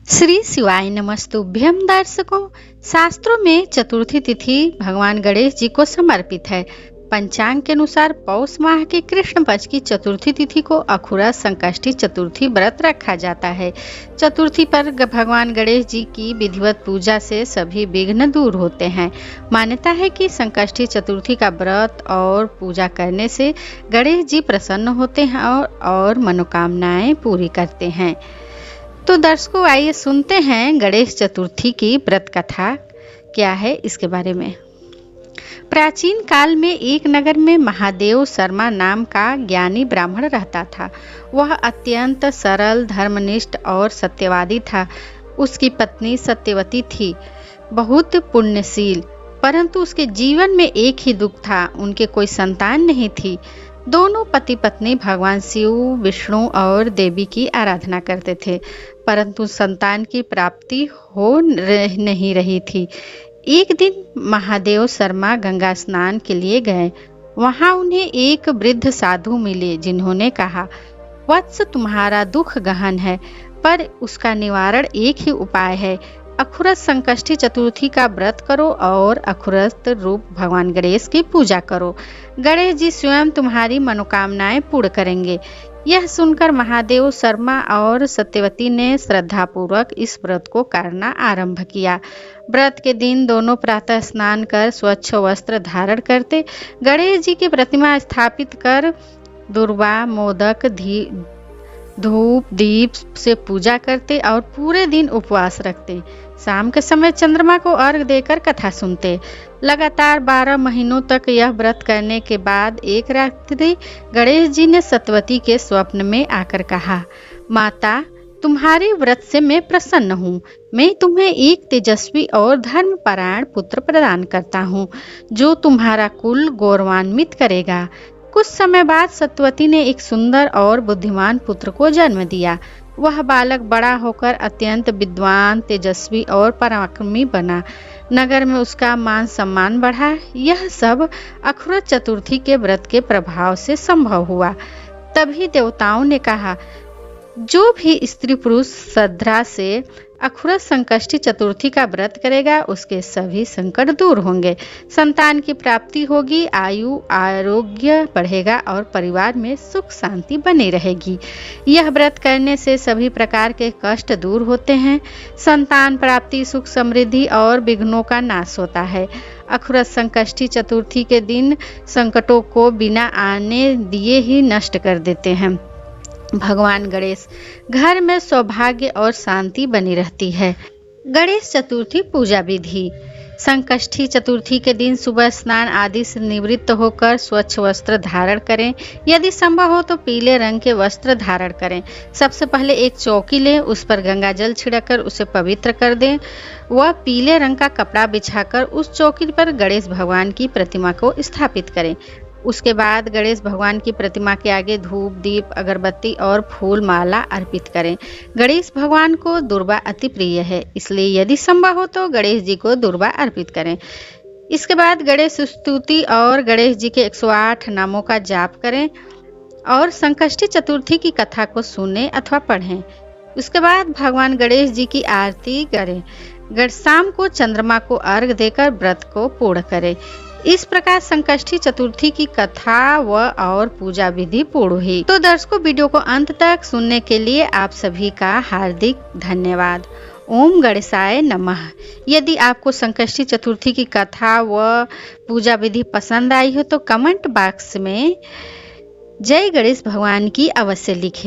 श्री शिवाय नमस्तुभ्यम। दर्शकों, शास्त्रों में चतुर्थी तिथि भगवान गणेश जी को समर्पित है। पंचांग के अनुसार पौष माह के कृष्ण पक्ष की चतुर्थी तिथि को अखुरा संकष्टी चतुर्थी व्रत रखा जाता है। चतुर्थी पर भगवान गणेश जी की विधिवत पूजा से सभी विघ्न दूर होते हैं। मान्यता है कि संकष्टी चतुर्थी का व्रत और पूजा करने से गणेश जी प्रसन्न होते हैं और मनोकामनाएं पूरी करते हैं। तो दर्शकों, आइए सुनते हैं गणेश चतुर्थी की व्रत कथा क्या है इसके बारे में। प्राचीन काल में एक नगर में महादेव शर्मा नाम का ज्ञानी ब्राह्मण रहता था। वह अत्यंत सरल, धर्मनिष्ठ और सत्यवादी था। उसकी पत्नी सत्यवती थी, बहुत पुण्यशील, परंतु उसके जीवन में एक ही दुख था, उनके कोई संतान नहीं थी। दोनों पति पत्नी भगवान शिव, विष्णु और देवी की आराधना करते थे, परंतु संतान की प्राप्ति हो नहीं रही थी। एक दिन महादेव शर्मा गंगा स्नान के लिए गए। वहां उन्हें एक वृद्ध साधु मिले, जिन्होंने कहा, वत्स, तुम्हारा दुख गहन है, पर उसका निवारण एक ही उपाय है। अखुरस संकष्टी चतुर्थी का व्रत करो और अखुरस रूप भगवान गणेश की पूजा करो। गणेश जी स्वयं तुम्हारी मनोकामनाएं पूर्ण करेंगे। यह सुनकर महादेव शर्मा और सत्यवती ने श्रद्धापूर्वक इस व्रत को करना आरंभ किया। व्रत के दिन दोनों प्रातः स्नान कर स्वच्छ वस्त्र धारण करते, गणेश जी की प्रतिमा स्थापित कर दुर्वा, मोदक, धूप दीप से पूजा करते और पूरे दिन उपवास रखते। शाम के समय चंद्रमा को अर्घ देकर कथा सुनते। लगातार 12 महीनों तक यह व्रत करने के बाद एक रात्रि गणेश जी ने सत्यवती के स्वप्न में आकर कहा, माता, तुम्हारे व्रत से मैं प्रसन्न हूँ। मैं तुम्हें एक तेजस्वी और धर्मपरायण पुत्र प्रदान करता हूँ, जो तुम्हारा कुल गौरवान्वित करेगा। कुछ समय बाद सत्यवती ने एक सुंदर और बुद्धिमान पुत्र को जन्म दिया। वह बालक बड़ा होकर अत्यंत विद्वान, तेजस्वी और पराक्रमी बना। नगर में उसका मान सम्मान बढ़ा। यह सब अखुरस चतुर्थी के व्रत के प्रभाव से संभव हुआ। तभी देवताओं ने कहा, जो भी स्त्री पुरुष श्रद्धा से अखुरस संकष्टी चतुर्थी का व्रत करेगा, उसके सभी संकट दूर होंगे, संतान की प्राप्ति होगी, आयु आरोग्य बढ़ेगा और परिवार में सुख शांति बनी रहेगी। यह व्रत करने से सभी प्रकार के कष्ट दूर होते हैं, संतान प्राप्ति, सुख समृद्धि और विघ्नों का नाश होता है। अखुरस संकष्टी चतुर्थी के दिन संकटों को बिना आने दिए ही नष्ट कर देते हैं। भगवान गणेश घर में सौभाग्य और शांति बनी रहती है। गणेश चतुर्थी पूजा विधि। संकष्टी चतुर्थी के दिन सुबह स्नान आदि से निवृत्त होकर स्वच्छ वस्त्र धारण करें। यदि संभव हो तो पीले रंग के वस्त्र धारण करें। सबसे पहले एक चौकी लें, उस पर गंगा जल छिड़ककर उसे पवित्र कर दें। वह पीले रंग का कपड़ा बिछाकर उस चौकी पर गणेश भगवान की प्रतिमा को स्थापित करें। उसके बाद गणेश भगवान की प्रतिमा के आगे धूप, दीप, अगरबत्ती और फूल माला अर्पित करें। गणेश भगवान को दुर्वा अति प्रिय है, इसलिए यदि संभव हो तो गणेश जी को दुर्वा अर्पित करें। इसके बाद गणेश स्तुति और गणेश जी के 108 नामों का जाप करें और संकष्टी चतुर्थी की कथा को सुने अथवा पढ़ें। उसके बाद भगवान गणेश जी की आरती करें। शाम को चंद्रमा को अर्घ देकर व्रत को पूर्ण करें। इस प्रकार संकष्टी चतुर्थी की कथा और पूजा विधि पूर्ण हुई। तो दर्शकों, वीडियो को अंत तक सुनने के लिए आप सभी का हार्दिक धन्यवाद। ओम गणेशाय नमः। यदि आपको संकष्टी चतुर्थी की कथा व पूजा विधि पसंद आई हो तो कमेंट बॉक्स में जय गणेश भगवान की अवश्य लिखें।